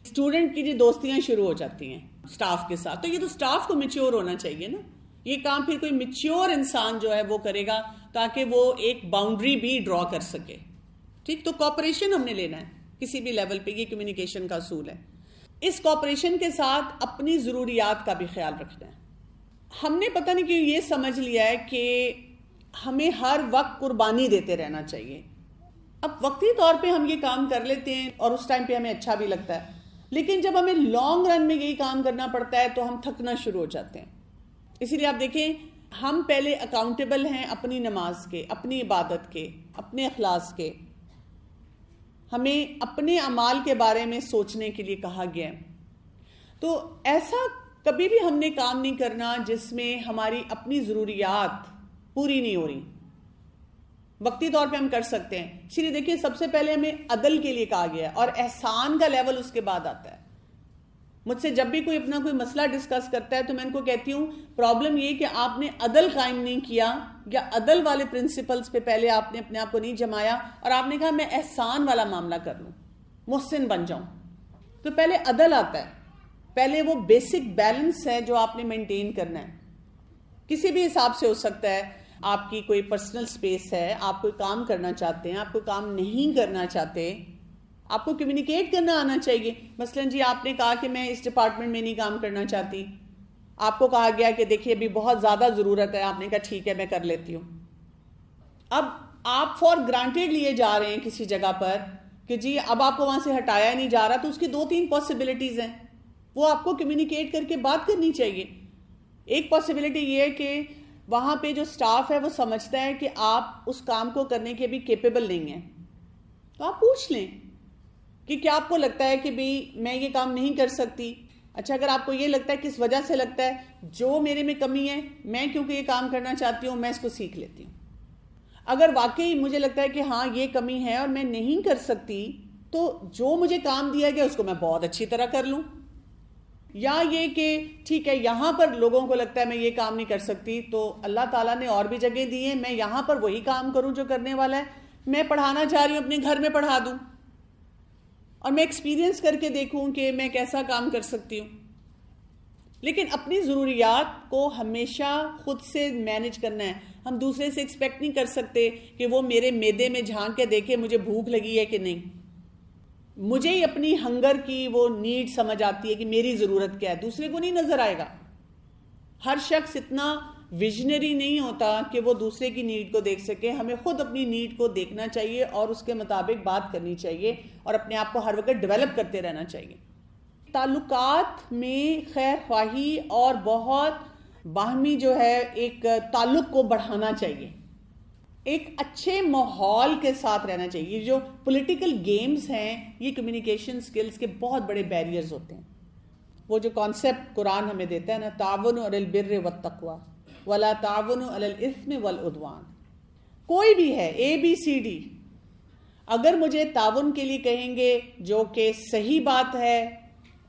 Student کی دوستیاں شروع ہو جاتی ہیں اسٹاف کے ساتھ، تو یہ تو اسٹاف کو میچور ہونا چاہیے نا. یہ کام پھر کوئی میچور انسان جو ہے وہ کرے گا تاکہ وہ ایک باؤنڈری بھی ڈرا کر سکے. ٹھیک، تو کوآپریشن ہم نے لینا ہے کسی بھی لیول پہ، یہ کمیونیکیشن کا اصول ہے. اس کوآپریشن کے ساتھ اپنی ضروریات کا بھی خیال رکھنا ہے. ہم نے پتہ نہیں کیوں یہ سمجھ لیا ہے کہ ہمیں ہر وقت قربانی دیتے رہنا چاہیے. اب وقتی طور پہ ہم یہ کام کر لیتے ہیں اور اس ٹائم پہ ہمیں اچھا بھی لگتا ہے، لیکن جب ہمیں لانگ رن میں یہی کام کرنا پڑتا ہے تو ہم تھکنا شروع ہو جاتے ہیں. اسی لیے آپ دیکھیں ہم پہلے اکاؤنٹیبل ہیں اپنی نماز کے، اپنی عبادت کے، اپنے اخلاص کے. ہمیں اپنے اعمال کے بارے میں سوچنے کے لیے کہا گیا ہے. تو ایسا کبھی بھی ہم نے کام نہیں کرنا جس میں ہماری اپنی ضروریات پوری نہیں ہو رہی. وقتی طور پہ ہم کر سکتے ہیں. اس لیے دیکھیے سب سے پہلے ہمیں عدل کے لیے کہا گیا ہے اور احسان کا لیول اس کے بعد آتا ہے. مجھ سے جب بھی کوئی اپنا کوئی مسئلہ ڈسکس کرتا ہے تو میں ان کو کہتی ہوں پرابلم یہ کہ آپ نے عدل قائم نہیں کیا، یا عدل والے پرنسپلز پہ پہلے آپ نے اپنے آپ کو نہیں جمایا اور آپ نے کہا میں احسان والا معاملہ کر لوں، محسن بن جاؤں. تو پہلے عدل آتا ہے، پہلے وہ بیسک بیلنس ہے جو آپ نے مینٹین کرنا ہے. کسی بھی حساب سے ہو سکتا ہے. آپ کی کوئی پرسنل سپیس ہے، آپ کوئی کام کرنا چاہتے ہیں، آپ کوئی کام نہیں کرنا چاہتے، آپ کو کمیونیکیٹ کرنا آنا چاہیے. مثلا جی آپ نے کہا کہ میں اس ڈپارٹمنٹ میں نہیں کام کرنا چاہتی، آپ کو کہا گیا کہ دیکھیے ابھی بہت زیادہ ضرورت ہے، آپ نے کہا ٹھیک ہے میں کر لیتی ہوں. اب آپ فار گرانٹیڈ لیے جا رہے ہیں کسی جگہ پر کہ جی اب آپ کو وہاں سے ہٹایا نہیں جا رہا، تو اس کی 2-3 پاسبلٹیز ہیں، وہ آپ کو کمیونیکیٹ کر کے بات کرنی چاہیے. ایک پاسبلٹی یہ ہے کہ وہاں پہ جو سٹاف ہے وہ سمجھتا ہے کہ آپ اس کام کو کرنے کے بھی کیپیبل نہیں ہیں، تو آپ پوچھ لیں کہ کیا آپ کو لگتا ہے کہ بھی میں یہ کام نہیں کر سکتی. اچھا اگر آپ کو یہ لگتا ہے کس وجہ سے لگتا ہے، جو میرے میں کمی ہے میں کیونکہ یہ کام کرنا چاہتی ہوں میں اس کو سیکھ لیتی ہوں. اگر واقعی مجھے لگتا ہے کہ ہاں یہ کمی ہے اور میں نہیں کر سکتی، تو جو مجھے کام دیا گیا اس کو میں بہت اچھی طرح کر لوں. یا یہ کہ ٹھیک ہے یہاں پر لوگوں کو لگتا ہے میں یہ کام نہیں کر سکتی، تو اللہ تعالیٰ نے اور بھی جگہ دی ہیں، میں یہاں پر وہی کام کروں جو کرنے والا ہے. میں پڑھانا چاہ رہی ہوں اپنے گھر میں پڑھا دوں اور میں ایکسپیرینس کر کے دیکھوں کہ میں کیسا کام کر سکتی ہوں. لیکن اپنی ضروریات کو ہمیشہ خود سے مینج کرنا ہے. ہم دوسرے سے ایکسپیکٹ نہیں کر سکتے کہ وہ میرے معدے میں جھانک کے دیکھے مجھے بھوک لگی ہے کہ نہیں. مجھے ہی اپنی ہنگر کی وہ نیڈ سمجھ آتی ہے کہ میری ضرورت کیا ہے، دوسرے کو نہیں نظر آئے گا. ہر شخص اتنا ویژنری نہیں ہوتا کہ وہ دوسرے کی نیڈ کو دیکھ سکے. ہمیں خود اپنی نیڈ کو دیکھنا چاہیے اور اس کے مطابق بات کرنی چاہیے اور اپنے آپ کو ہر وقت ڈیولپ کرتے رہنا چاہیے. تعلقات میں خیر خواہی اور بہت باہمی جو ہے ایک تعلق کو بڑھانا چاہیے، ایک اچھے ماحول کے ساتھ رہنا چاہیے. جو پولیٹیکل گیمز ہیں یہ کمیونیکیشن سکلز کے بہت بڑے بیریئرز ہوتے ہیں. وہ جو کانسیپٹ قرآن ہمیں دیتا ہے نا، تعاونوا علی البر والتقوی ولا تعاونوا علی الاثم والعدوان. کوئی بھی ہے ABCD، اگر مجھے تعاون کے لیے کہیں گے جو کہ صحیح بات ہے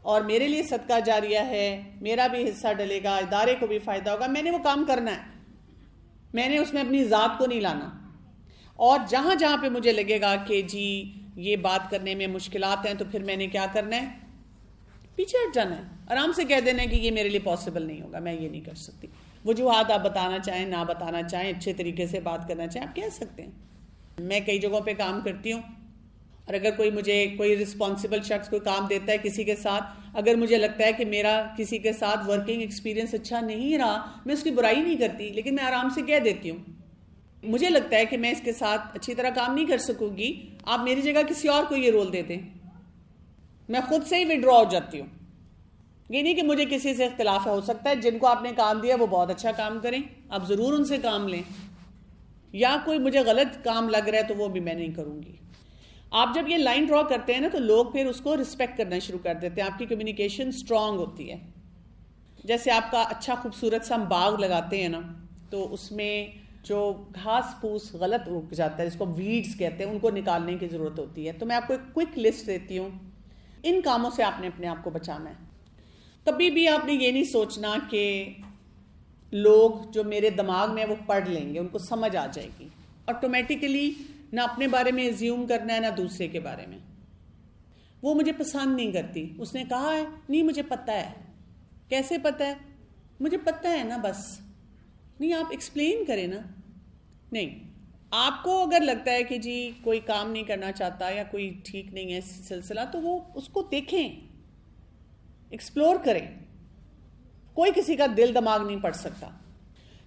اور میرے لیے صدقہ جاریہ ہے، میرا بھی حصہ ڈلے گا، ادارے کو بھی فائدہ ہوگا، میں نے وہ کام کرنا ہے. میں نے اس میں اپنی ذات کو نہیں لانا. اور جہاں جہاں پہ مجھے لگے گا کہ جی یہ بات کرنے میں مشکلات ہیں تو پھر میں نے کیا کرنا ہے، پیچھے ہٹ جانا ہے. آرام سے کہہ دینا ہے کہ یہ میرے لیے پاسبل نہیں ہوگا، میں یہ نہیں کر سکتی. وجوہات آپ بتانا چاہیں نہ بتانا چاہیں، اچھے طریقے سے بات کرنا چاہیں، آپ کہہ سکتے ہیں. میں کئی جگہوں پہ کام کرتی ہوں اور اگر کوئی رسپانسبل شخص کوئی کام دیتا ہے کسی کے ساتھ، اگر مجھے لگتا ہے کہ میرا کسی کے ساتھ ورکنگ ایکسپیرینس اچھا نہیں رہا، میں اس کی برائی نہیں کرتی، لیکن میں آرام سے کہہ دیتی ہوں مجھے لگتا ہے کہ میں اس کے ساتھ اچھی طرح کام نہیں کر سکوں گی، آپ میری جگہ کسی اور کو یہ رول دے دیں. میں خود سے ہی وڈرا ہو جاتی ہوں. یہ نہیں کہ مجھے کسی سے اختلاف ہے، ہو سکتا ہے جن کو آپ نے کام دیا وہ بہت اچھا کام کریں، آپ ضرور ان سے کام لیں، یا کوئی مجھے غلط کام لگ رہا ہے تو وہ بھی میں نہیں کروں گی. آپ جب یہ لائن ڈرا کرتے ہیں نا تو لوگ پھر اس کو رسپیکٹ کرنا شروع کر دیتے ہیں. آپ کی کمیونیکیشن سٹرونگ ہوتی ہے. جیسے آپ کا اچھا خوبصورت سا ہم باغ لگاتے ہیں نا، تو اس میں جو گھاس پھوس غلط اگ جاتا ہے، جس کو ویڈز کہتے ہیں، ان کو نکالنے کی ضرورت ہوتی ہے. تو میں آپ کو ایک کوئک لسٹ دیتی ہوں، ان کاموں سے آپ نے اپنے آپ کو بچانا ہے. کبھی بھی آپ نے یہ نہیں سوچنا کہ لوگ جو میرے دماغ میں وہ پڑھ لیں گے، ان کو سمجھ آ جائے گی. آٹومیٹیکلی نہ اپنے بارے میں ایزیوم کرنا ہے نہ دوسرے کے بارے میں. وہ مجھے پسند نہیں کرتی. اس نے کہا ہے نہیں مجھے پتہ ہے. کیسے پتہ ہے؟ مجھے پتہ ہے نا بس. نہیں آپ ایکسپلین کریں نا. نہیں، آپ کو اگر لگتا ہے کہ جی کوئی کام نہیں کرنا چاہتا یا کوئی ٹھیک نہیں ہے سلسلہ، تو وہ اس کو دیکھیں، ایکسپلور کریں. کوئی کسی کا دل دماغ نہیں پڑ سکتا.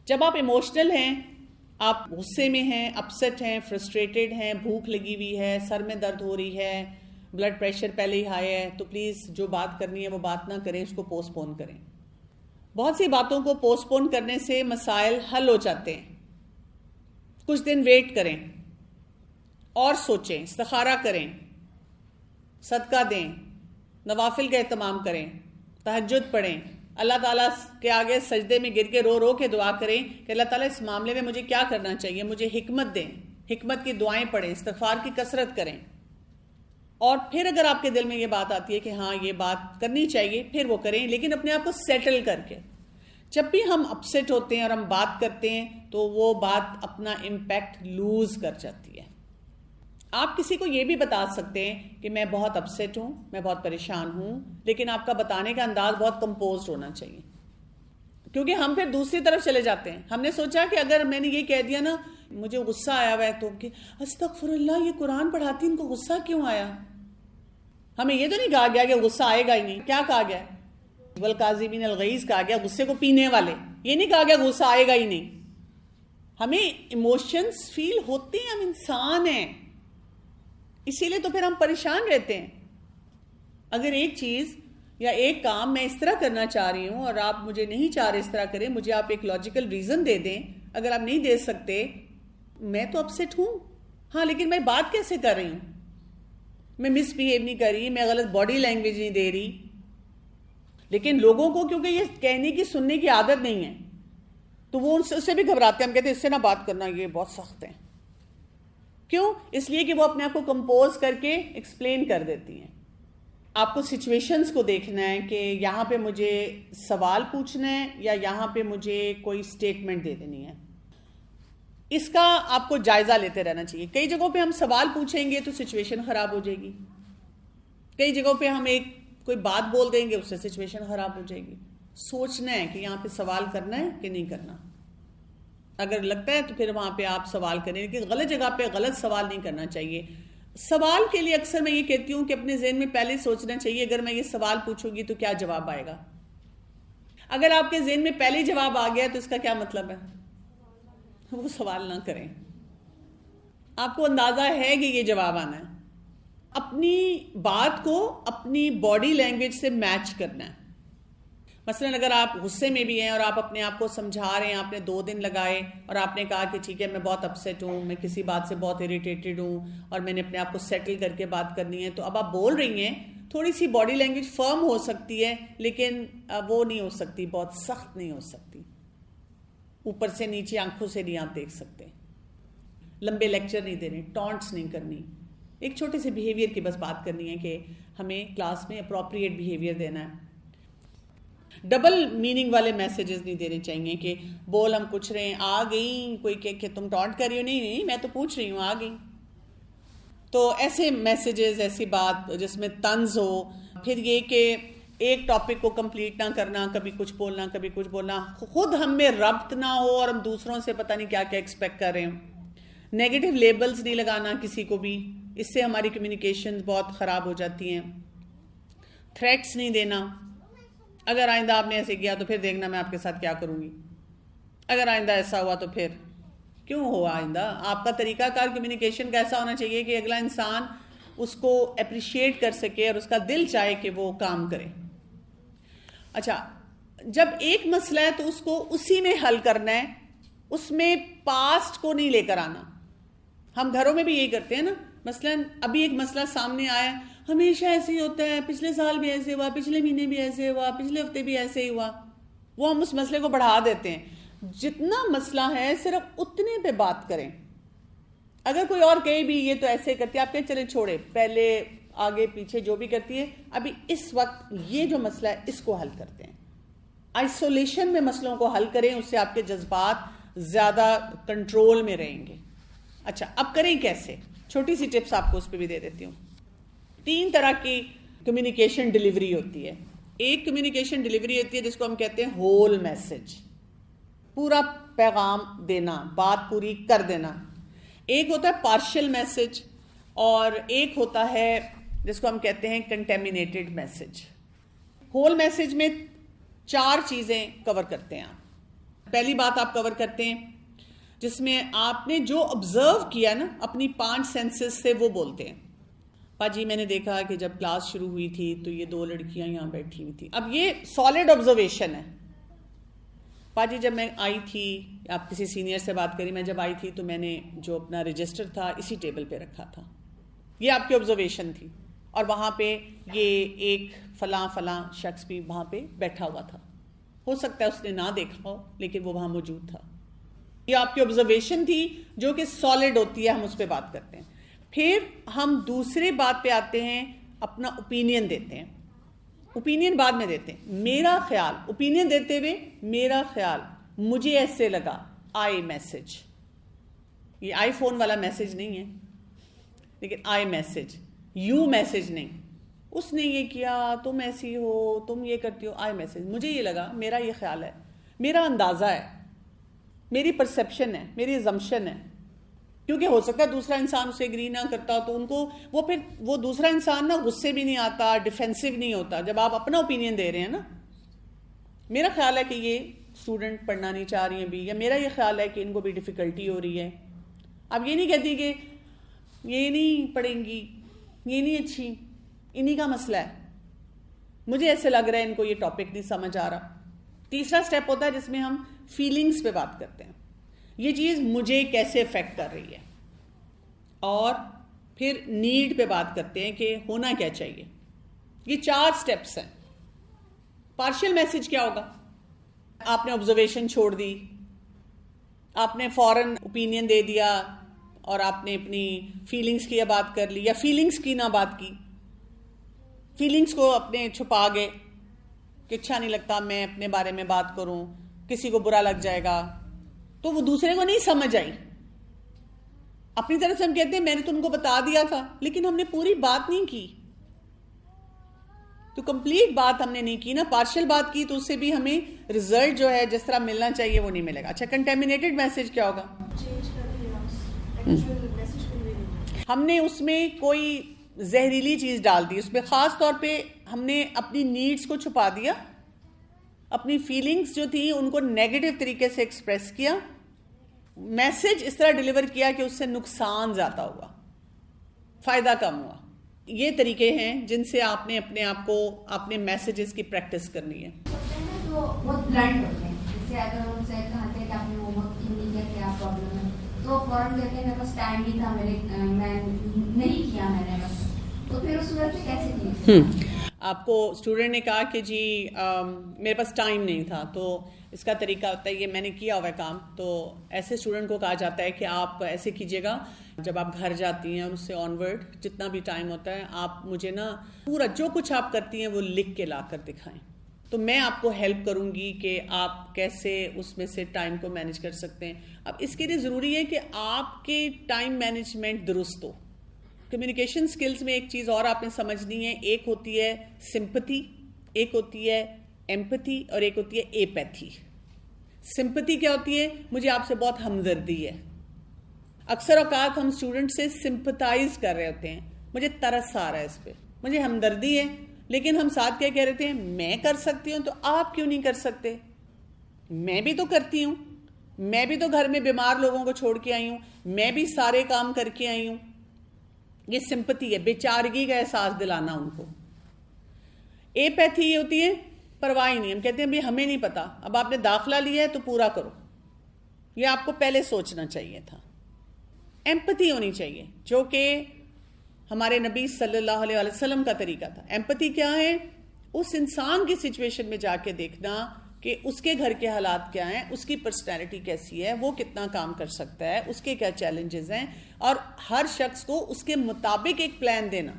جب آپ ایموشنل ہیں، آپ غصے میں ہیں، اپسیٹ ہیں، فرسٹریٹڈ ہیں، بھوک لگی ہوئی ہے، سر میں درد ہو رہی ہے، بلڈ پریشر پہلے ہی ہائی ہے، تو پلیز جو بات کرنی ہے وہ بات نہ کریں، اس کو پوسٹ پون کریں. بہت سی باتوں کو پوسٹ پون کرنے سے مسائل حل ہو جاتے ہیں. کچھ دن ویٹ کریں اور سوچیں، استخارہ کریں، صدقہ دیں، نوافل کا اہتمام کریں، تہجد پڑھیں، اللہ تعالیٰ کے آگے سجدے میں گر کے رو رو کے دعا کریں کہ اللہ تعالیٰ اس معاملے میں مجھے کیا کرنا چاہیے، مجھے حکمت دیں. حکمت کی دعائیں پڑھیں، استغفار کی کثرت کریں. اور پھر اگر آپ کے دل میں یہ بات آتی ہے کہ ہاں یہ بات کرنی چاہیے، پھر وہ کریں، لیکن اپنے آپ کو سیٹل کر کے. جب بھی ہم اپسیٹ ہوتے ہیں اور ہم بات کرتے ہیں تو وہ بات اپنا امپیکٹ لوز کر جاتی ہے. آپ کسی کو یہ بھی بتا سکتے ہیں کہ میں بہت اپسیٹ ہوں، میں بہت پریشان ہوں، لیکن آپ کا بتانے کا انداز بہت کمپوزڈ ہونا چاہیے. کیونکہ ہم پھر دوسری طرف چلے جاتے ہیں. ہم نے سوچا کہ اگر میں نے یہ کہہ دیا نا مجھے غصہ آیا ہوا ہے، تو کہ استغفر اللہ، یہ قرآن پڑھاتی ان کو غصہ کیوں آیا؟ ہمیں یہ تو نہیں کہا گیا کہ غصہ آئے گا ہی نہیں. کیا کہا گیا؟ والکاظمین الغیظ کہا گیا، غصے کو پینے والے. یہ نہیں کہا گیا غصہ آئے گا ہی نہیں. ہمیں ایموشنز فیل ہوتے ہیں، ہم انسان ہیں، اسی لیے تو پھر ہم پریشان رہتے ہیں. اگر ایک چیز یا ایک کام میں اس طرح کرنا چاہ رہی ہوں اور آپ مجھے نہیں چاہ رہے اس طرح کریں، مجھے آپ ایک لاجیکل ریزن دے دیں. اگر آپ نہیں دے سکتے، میں تو اپسیٹ ہوں، ہاں، لیکن میں بات کیسے کر رہی ہوں؟ میں مس بہیو نہیں کر رہی، میں غلط باڈی لینگویج نہیں دے رہی. لیکن لوگوں کو کیونکہ یہ کہنے کی سننے کی عادت نہیں ہے تو وہ اس سے بھی گھبراتے ہیں. ہم کہتے ہیں اس سے نہ بات کرنا، یہ بہت سخت ہے. کیوں؟ اس لیے کہ وہ اپنے آپ کو کمپوز کر کے ایکسپلین کر دیتی ہیں. آپ کو سچویشنز کو دیکھنا ہے کہ یہاں پہ مجھے سوال پوچھنا ہے یا یہاں پہ مجھے کوئی سٹیٹمنٹ دے دینی ہے. اس کا آپ کو جائزہ لیتے رہنا چاہیے. کئی جگہوں پہ ہم سوال پوچھیں گے تو سچویشن خراب ہو جائے گی. کئی جگہوں پہ ہم کوئی بات بول دیں گے، اس سے سچویشن خراب ہو جائے گی. سوچنا ہے کہ یہاں پہ سوال کرنا ہے کہ نہیں کرنا. اگر لگتا ہے تو پھر وہاں پہ آپ سوال کریں، لیکن غلط جگہ پہ غلط سوال نہیں کرنا چاہیے. سوال کے لیے اکثر میں یہ کہتی ہوں کہ اپنے ذہن میں پہلے سوچنا چاہیے اگر میں یہ سوال پوچھوں گی تو کیا جواب آئے گا. اگر آپ کے ذہن میں پہلے جواب آ گیا تو اس کا کیا مطلب ہے؟ وہ سوال نہ کریں. آپ کو اندازہ ہے کہ یہ جواب آنا ہے. اپنی بات کو اپنی باڈی لینگویج سے میچ کرنا ہے. مثلا اگر آپ غصے میں بھی ہیں اور آپ اپنے آپ کو سمجھا رہے ہیں، آپ نے 2 دن لگائے اور آپ نے کہا کہ ٹھیک ہے میں بہت اپسیٹ ہوں، میں کسی بات سے بہت اریٹیٹڈ ہوں اور میں نے اپنے آپ کو سیٹل کر کے بات کرنی ہے، تو اب آپ بول رہی ہیں. تھوڑی سی باڈی لینگویج فرم ہو سکتی ہے لیکن وہ نہیں ہو سکتی، بہت سخت نہیں ہو سکتی. اوپر سے نیچے آنکھوں سے نہیں آپ دیکھ سکتے. لمبے لیکچر نہیں دینے، ٹانٹس نہیں کرنی. ایک چھوٹے سے بیہیویئر کی بس بات کرنی ہے کہ ہمیں کلاس میں اپروپریٹ بیہیویئر دینا ہے. ڈبل میننگ والے میسیجز نہیں دینے چاہیے کہ بول ہم پوچھ رہے ہیں آ گئی، کوئی کہ تم ٹانٹ کر رہی ہو. نہیں میں تو پوچھ رہی ہوں آ گئی. تو ایسے میسیجز، ایسی بات جس میں طنز ہو. پھر یہ کہ ایک ٹاپک کو کمپلیٹ نہ کرنا، کبھی کچھ بولنا کبھی کچھ بولنا، خود ہم میں ربط نہ ہو اور ہم دوسروں سے پتہ نہیں کیا کیا ایکسپیکٹ کر رہے ہوں. نیگیٹو لیبلز نہیں لگانا کسی کو بھی، اس سے ہماری کمیونیکیشن بہت خراب ہو جاتی ہیں. تھریٹس نہیں دینا، اگر آئندہ آپ نے ایسے کیا تو پھر دیکھنا میں آپ کے ساتھ کیا کروں گی، اگر آئندہ ایسا ہوا تو پھر کیوں ہوا آئندہ. آپ کا طریقہ کار کمیونیکیشن کا ایسا ہونا چاہیے کہ اگلا انسان اس کو اپریشیٹ کر سکے اور اس کا دل چاہے کہ وہ کام کرے. اچھا، جب ایک مسئلہ ہے تو اس کو اسی میں حل کرنا ہے، اس میں پاسٹ کو نہیں لے کر آنا. ہم گھروں میں بھی یہی کرتے ہیں نا. مثلا ابھی ایک مسئلہ سامنے آیا، ہمیشہ ایسے ہی ہوتا ہے، پچھلے سال بھی ایسے ہوا، پچھلے مہینے بھی ایسے ہوا، پچھلے ہفتے بھی ایسے ہی ہوا. وہ ہم اس مسئلے کو بڑھا دیتے ہیں. جتنا مسئلہ ہے صرف اتنے پہ بات کریں. اگر کوئی اور کہے بھی یہ تو ایسے کرتی ہے، آپ کہیں چلے چھوڑے، پہلے آگے پیچھے جو بھی کرتی ہے، ابھی اس وقت یہ جو مسئلہ ہے اس کو حل کرتے ہیں. آئسولیشن میں مسئلوں کو حل کریں، اس سے آپ کے جذبات زیادہ کنٹرول میں رہیں گے. اچھا، اب کریں کیسے؟ چھوٹی سی ٹپس آپ کو اس پہ بھی دے دیتی ہوں. 3 طرح کی کمیونیکیشن ڈلیوری ہوتی ہے. ایک کمیونیکیشن ڈلیوری ہوتی ہے جس کو ہم کہتے ہیں ہول میسج، پورا پیغام دینا، بات پوری کر دینا. ایک ہوتا ہے پارشل میسج، اور ایک ہوتا ہے جس کو ہم کہتے ہیں کنٹیمینیٹڈ میسج. ہول میسج میں 4 چیزیں کور کرتے ہیں آپ. پہلی بات آپ کور کرتے ہیں جس میں آپ نے جو آبزرو کیا نا اپنی 5 سینسز سے وہ بولتے ہیں. جی میں نے دیکھا کہ جب کلاس شروع ہوئی تھی تو یہ 2 لڑکیاں یہاں بیٹھی ہوئی تھی. اب یہ سالڈ آبزرویشن ہے. جی جب میں آئی تھی، آپ کسی سینئر سے بات کری، میں جب آئی تھی تو میں نے جو اپنا رجسٹر تھا اسی ٹیبل پہ رکھا تھا. یہ آپ کی آبزرویشن تھی. اور وہاں پہ یہ ایک فلاں شخص بھی وہاں پہ بیٹھا ہوا تھا. ہو سکتا ہے اس نے نہ دیکھا ہو لیکن وہ وہاں موجود تھا. یہ آپ کی آبزرویشن تھی جو کہ سالڈ ہوتی ہے، ہم اس پہ بات کرتے ہیں. پھر ہم دوسرے بات پہ آتے ہیں، اپنا اوپینین دیتے ہیں. اوپینین بعد میں دیتے ہیں. میرا خیال، اوپینین دیتے ہوئے میرا خیال، مجھے ایسے لگا، آئی میسج. یہ آئی فون والا میسج نہیں ہے، لیکن آئی میسج، یو میسج نہیں. اس نے یہ کیا، تم ایسی ہو، تم یہ کرتی ہو، آئی میسج. مجھے یہ لگا، میرا یہ خیال ہے، میرا اندازہ ہے، میری پرسیپشن ہے، میری ازمپشن ہے. کیونکہ ہو سکتا ہے دوسرا انسان اسے اگری نہ کرتا تو ان کو وہ دوسرا انسان نا غصے بھی نہیں آتا، ڈیفینسو نہیں ہوتا جب آپ اپنا اوپینین دے رہے ہیں نا. میرا خیال ہے کہ یہ اسٹوڈنٹ پڑھنا نہیں چاہ رہی ہیں بھی، یا میرا یہ خیال ہے کہ ان کو بھی ڈیفیکلٹی ہو رہی ہے. اب یہ نہیں کہتی کہ یہ نہیں پڑھیں گی، یہ نہیں اچھی، انہی کا مسئلہ ہے، مجھے ایسے لگ رہا ہے ان کو یہ ٹاپک نہیں سمجھ آ رہا. تیسرا سٹیپ ہوتا ہے جس میں ہم فیلنگز پہ بات کرتے ہیں. یہ چیز مجھے کیسے افیکٹ کر رہی ہے. اور پھر نیڈ پہ بات کرتے ہیں کہ ہونا کیا چاہیے. یہ 4 سٹیپس ہیں. پارشل میسج کیا ہوگا؟ آپ نے آبزرویشن چھوڑ دی، آپ نے فوراً اوپینین دے دیا، اور آپ نے اپنی فیلنگز کی بات کر لی، یا فیلنگز کی نہ بات کی، فیلنگز کو اپنے چھپا گئے کہ اچھا نہیں لگتا میں اپنے بارے میں بات کروں، کسی کو برا لگ جائے گا. تو وہ دوسرے کو نہیں سمجھ آئی. اپنی طرف سے ہم کہتے ہیں میں نے تو ان کو بتا دیا تھا، لیکن ہم نے پوری بات نہیں کی. تو کمپلیٹ بات ہم نے نہیں کی نا، پارشل بات کی تو اس سے بھی ہمیں رزلٹ جو ہے جس طرح ملنا چاہیے وہ نہیں ملے گا. اچھا کنٹیمینیٹڈ میسج کیا ہوگا؟ ہم نے اس میں کوئی زہریلی چیز ڈال دی، اس میں خاص طور پہ ہم نے اپنی نیڈز کو چھپا دیا، اپنی فیلنگز جو تھیں ان کو نیگیٹو طریقے سے ایکسپریس کیا، میسج اس طرح ڈیلیور کیا کہ اس سے نقصان زیادہ ہوا، فائدہ کم ہوا. یہ طریقے ہیں جن سے آپ نے اپنے آپ کو اپنے میسیجز کی پریکٹس کرنی ہے. تو بہت بلنٹ ہوتے ہیں، جیسے اگر ان سے کہتے ہیں کہ آپ نے ہوم ورک نہیں کیا، کیا پرابلم ہے، تو فوراً کہتے ہیں میرے پاس ٹائم نہیں تھا، میں نہیں کیا، میں نے بس. تو پھر اس صورت میں کیسے کی؟ آپ کو اسٹوڈنٹ نے کہا کہ جی میرے پاس ٹائم نہیں تھا، تو اس کا طریقہ ہوتا ہے یہ میں نے کیا ہوا ہے کام. تو ایسے اسٹوڈنٹ کو کہا جاتا ہے کہ آپ ایسے کیجیے گا، جب آپ گھر جاتی ہیں اور اس سے آن ورڈ جتنا بھی ٹائم ہوتا ہے آپ مجھے نا پورا جو کچھ آپ کرتی ہیں وہ لکھ کے لا کر دکھائیں، تو میں آپ کو ہیلپ کروں گی کہ آپ کیسے اس میں سے ٹائم کو مینیج کر سکتے ہیں. اب اس کے لیے ضروری ہے کہ آپ کے ٹائم مینجمنٹ درست ہو. کمیونیکیشن سکلز میں ایک چیز اور آپ نے سمجھنی ہے، ایک ہوتی ہے سمپتھی، ایک ہوتی ہے ایمپتھی، اور ایک ہوتی ہے ایپیتھی. سمپتھی کیا ہوتی ہے؟ مجھے آپ سے بہت ہمدردی ہے. اکثر اوقات ہم اسٹوڈنٹ سے سمپتھائز کر رہے ہوتے ہیں، مجھے ترس آ رہا ہے اس پہ، مجھے ہمدردی ہے، لیکن ہم ساتھ کیا کہہ رہے ہیں، میں کر سکتی ہوں تو آپ کیوں نہیں کر سکتے؟ میں بھی تو کرتی ہوں، میں بھی تو گھر میں بیمار لوگوں کو چھوڑ کے آئی ہوں، میں بھی سارے کام کر کے آئی ہوں. یہ سمپتھی ہے، بیچارگی کا احساس دلانا ان کو. ایپیتھی یہ ہوتی ہے پرواہ نہیں، ہم کہتے ہیں بھی ہمیں نہیں پتا، اب آپ نے داخلہ لیا ہے تو پورا کرو، یہ آپ کو پہلے سوچنا چاہیے تھا. ایمپتھی ہونی چاہیے جو کہ ہمارے نبی صلی اللہ علیہ وسلم کا طریقہ تھا. ایمپتھی کیا ہے؟ اس انسان کی سچویشن میں جا کے دیکھنا کہ اس کے گھر کے حالات کیا ہیں، اس کی پرسنالٹی کیسی ہے، وہ کتنا کام کر سکتا ہے، اس کے کیا چیلنجز ہیں، اور ہر شخص کو اس کے مطابق ایک پلان دینا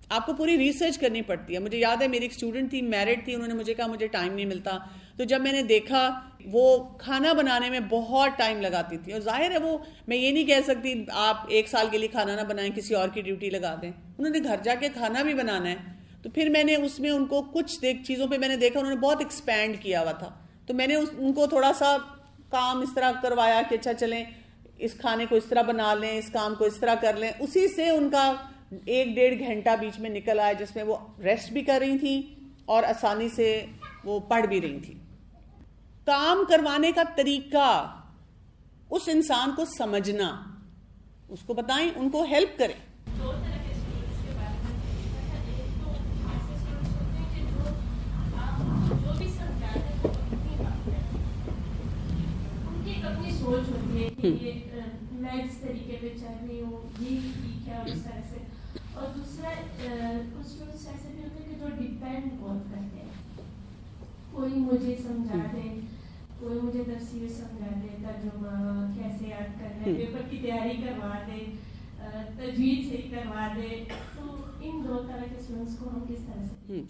آپ کو پوری ریسرچ کرنی پڑتی ہے. مجھے یاد ہے میری ایک اسٹوڈنٹ تھی, میرڈ تھی, انہوں نے مجھے کہا مجھے ٹائم نہیں ملتا. تو جب میں نے دیکھا وہ کھانا بنانے میں بہت ٹائم لگاتی تھی, اور ظاہر ہے وہ, میں یہ نہیں کہہ سکتی آپ 1 سال کے لیے کھانا نہ بنائیں, کسی اور کی ڈیوٹی لگا دیں. انہوں نے گھر جا کے کھانا بھی بنانا ہے. تو پھر میں نے اس میں ان کو کچھ چیزوں پہ میں نے دیکھا انہوں نے بہت ایکسپینڈ کیا ہوا تھا. تو میں نے ان کو تھوڑا سا کام اس طرح کروایا کہ اچھا چلیں اس کھانے کو اس طرح بنا لیں, اس کام کو اس طرح کر لیں. اسی سے ان کا 1-1.5 گھنٹہ بیچ میں نکل آیا, جس میں وہ ریسٹ بھی کر رہی تھیں اور آسانی سے وہ پڑھ بھی رہی تھیں. کام کروانے کا طریقہ, اس انسان کو سمجھنا, اس کو بتائیں, ان کو ہیلپ کریں. دو طرح کے اسٹوڈنٹس کے بارے میں ایک تو ایسے اسٹوڈنٹس ہوتے ہیں کہ آپ جو بھی سمجھا رہے ہیں وہ اپنی بات کرتے ہیں, ان کی ایک اپنی سوچ ہوتی ہے کہ یہ میں اس طریقے پہ چل رہی ہوں, یہ ٹھیک ہے, اور اس طرح سے. اور دوسرا کچھ اسٹوڈنٹس ایسے بھی ہوتے ہیں کہ جو ڈپینڈ بہت کرتے ہیں, کوئی مجھے سمجھا دے, کوئی مجھے تفسیر سمجھا دے, ترجمہ کیسے یاد کرنا ہے, پیپر کی تیاری کروا دے, تجوید صحیح کروا دے. تو ان 2 طرح کے اسٹوڈنٹس کو ہم کس طرح سے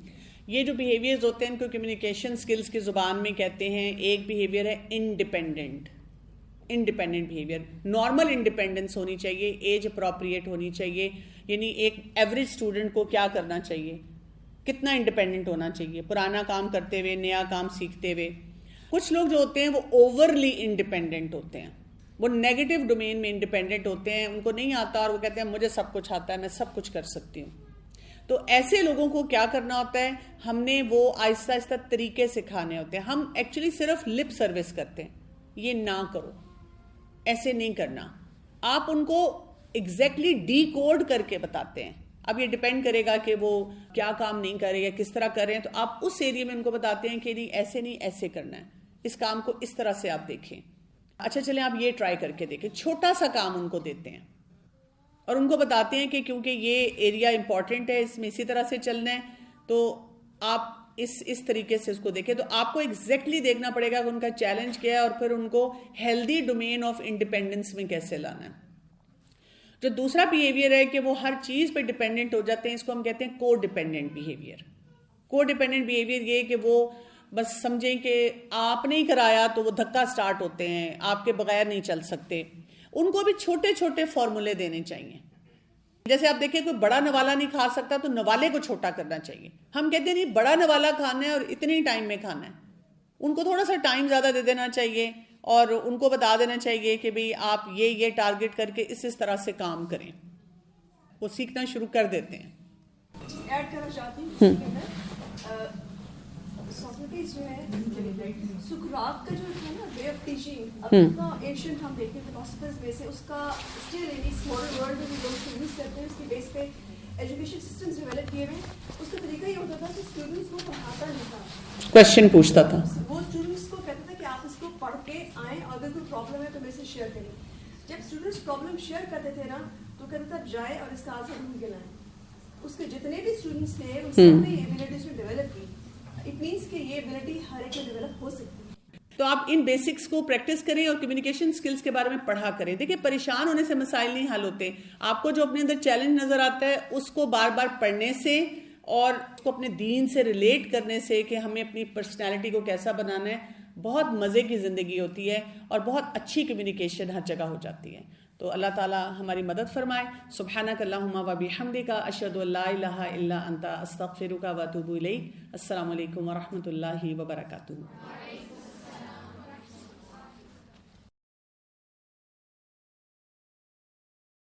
یہ جو بیہیویئرز ہوتے ہیں ان کو کمیونیکیشن سکلز کی زبان میں کہتے ہیں. ایک بیہیویئر ہے انڈیپینڈنٹ بیہیویئر. نارمل انڈیپینڈنس ہونی چاہیے, ایج اپروپریٹ ہونی چاہیے. یعنی ایک ایوریج اسٹوڈنٹ کو کیا کرنا چاہیے, کتنا انڈیپینڈنٹ ہونا چاہیے, پرانا کام کرتے ہوئے, نیا کام سیکھتے ہوئے. کچھ لوگ جو ہوتے ہیں وہ اوورلی انڈیپینڈنٹ ہوتے ہیں, وہ نیگیٹو ڈومین میں انڈیپینڈنٹ ہوتے ہیں, ان کو نہیں آتا اور وہ کہتے ہیں مجھے سب کچھ آتا ہے, میں سب کچھ کر سکتی ہوں. تو ایسے لوگوں کو کیا کرنا ہوتا ہے, ہم نے وہ آہستہ آہستہ طریقے سکھانے ہوتے ہیں. ہم ایکچولی صرف لپ سروس کرتے ہیں, یہ نہ کرو, ایسے نہیں کرنا. آپ ان کو ایگزیکٹلی ڈی کوڈ کر کے بتاتے ہیں. اب یہ ڈیپینڈ کرے گا کہ وہ کیا کام نہیں کرے یا کس طرح کریں, تو آپ اس ایریا میں ان کو بتاتے ہیں کہ نہیں ایسے نہیں, ایسے کرنا ہے, اس کام کو اس طرح سے آپ دیکھیں. اچھا چلیں آپ یہ ٹرائی کر کے دیکھیں. چھوٹا سا کام ان کو دیتے ہیں اور ان کو بتاتے ہیں کہ کیونکہ یہ ایریا امپورٹنٹ ہے, اس میں اسی طرح سے چلنا ہے, تو آپ اس طریقے سے اس کو دیکھیں. تو آپ کو ایگزیکٹلی دیکھنا پڑے گا کہ ان کا چیلنج کیا ہے اور پھر ان کو ہیلدی ڈومین آف انڈیپینڈنس میں کیسے لانا ہے. جو دوسرا بیہیویئر ہے کہ وہ ہر چیز پہ ڈیپینڈنٹ ہو جاتے ہیں, اس کو ہم کہتے ہیں کو ڈیپینڈنٹ بیہیویئر. کو ڈیپینڈنٹ بیہیویئر یہ کہ وہ بس سمجھیں کہ آپ نہیں کرایا تو وہ دھکا سٹارٹ ہوتے ہیں, آپ کے بغیر نہیں چل سکتے. ان کو بھی چھوٹے چھوٹے فارمولے دینے چاہیے. جیسے آپ دیکھیں کوئی بڑا نوالا نہیں کھا سکتا تو نوالے کو چھوٹا کرنا چاہیے. ہم کہتے ہیں نہیں بڑا نوالا کھانا ہے اور اتنے ہی ٹائم میں کھانا ہے. ان کو تھوڑا سا ٹائم زیادہ دے دینا چاہیے اور ان کو بتا دینا چاہیے کہ بھئی آپ یہ ٹارگٹ کر کے اس طرح سے کام کریں. وہ سیکھنا شروع کر دیتے ہیں. ایڈ کرنا چاہتی ہوں سوکریٹس جو ہے, سقراط کا جو ہے نا وے آف ٹیچنگ, اپنا ایشینٹ ہم دیکھیں فلاسفرز میں سے اس کا اسٹل ان اس ماڈرن ورلڈ میں بھی لوگ اس کو یوز کرتے ہیں. اس کی بیس پہ ایجوکیشن سسٹمز ڈیولپ کیے ہوئے. اس کا طریقہ یہ ہوتا تھا کہ اسٹوڈنٹس کو پڑھاتا نہیں تھا, کویشچن پوچھتا تھا. وہ اسٹوڈنٹس کو کہتا تھا کہ آپ اس کو پڑھ کے آئیں اور اگر کوئی پرابلم ہے تو میرے سے شیئر کریں. جب اسٹوڈنٹس پرابلم شیئر کرتے تھے نا تو کہتا تھا جائے اور اس کا آنسر ڈھونڈ کے لائیں. اس کے جتنے بھی اسٹوڈنٹس تھے ان سب نے یہ ایبلٹیز میں ڈیولپ کی. اٹ مینس کہ یہ ایبلٹی ہر ایک میں ڈیولپ ہو سکتی ہے. تو آپ ان بیسکس کو پریکٹس کریں اور کمیونیکیشن سکلز کے بارے میں پڑھا کریں. دیکھیں پریشان ہونے سے مسائل نہیں حل ہوتے. آپ کو جو اپنے اندر چیلنج نظر آتا ہے اس کو بار بار پڑھنے سے اور اس کو اپنے دین سے ریلیٹ کرنے سے کہ ہمیں اپنی پرسنالٹی کو کیسا بنانا ہے, بہت مزے کی زندگی ہوتی ہے اور بہت اچھی کمیونیکیشن ہر جگہ ہو جاتی ہے. تو اللہ تعالیٰ ہماری مدد فرمائے. سبحانک اللہم و بحمدک, اشہد ان لا الہ الا انت, استغفرک و اتوب الیک. السلام علیکم و رحمۃ اللہ وبرکاتہ.